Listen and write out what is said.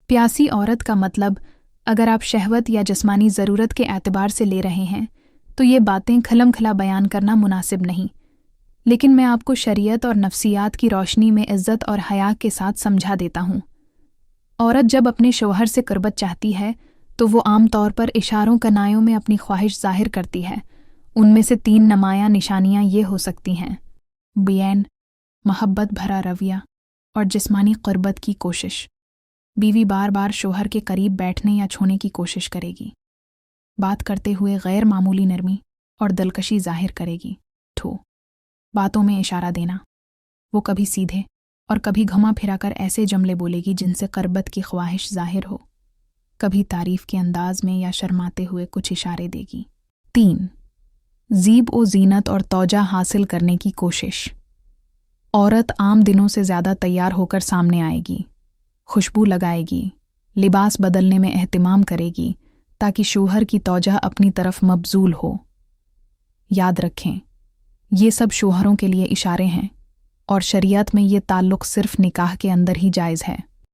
प्यासी औरत का मतलब अगर आप शहवत या जिस्मानी ज़रूरत के एतबार से ले रहे हैं तो ये बातें खलम-खला बयान करना मुनासिब नहीं, लेकिन मैं आपको शरीयत और नफ्सियात की रोशनी में इज़्ज़त और हया के साथ समझा देता हूँ। औरत जब अपने शौहर से कुर्बत चाहती है तो वो आम तौर पर इशारों कनायों में अपनी ख्वाहिश ज़ाहिर करती है। उनमें से 3 नुमायाँ निशानियाँ ये हो सकती हैं: बेन, मोहब्बत भरा रवैया और जिस्मानी कुर्बत की कोशिश। बीवी बार बार शौहर के करीब बैठने या छूने की कोशिश करेगी, बात करते हुए गैर मामूली नरमी और दिलकशी जाहिर करेगी। बातों में इशारा देना, वो कभी सीधे और कभी घुमा फिराकर ऐसे जुमले बोलेगी जिनसे कुर्बत की ख्वाहिश जाहिर हो, कभी तारीफ के अंदाज में या शर्माते हुए कुछ इशारे देगी। 3. ज़ीब ओ ज़ीनत और तौजा हासिल करने की कोशिश। औरत आम दिनों से ज़्यादा तैयार होकर सामने आएगी, खुशबू लगाएगी, लिबास बदलने में एहतिमाम करेगी ताकि शौहर की तौजा अपनी तरफ मबजूल हो। याद रखें, ये सब शौहरों के लिए इशारे हैं और शरीयत में ये ताल्लुक़ सिर्फ निकाह के अंदर ही जायज़ है।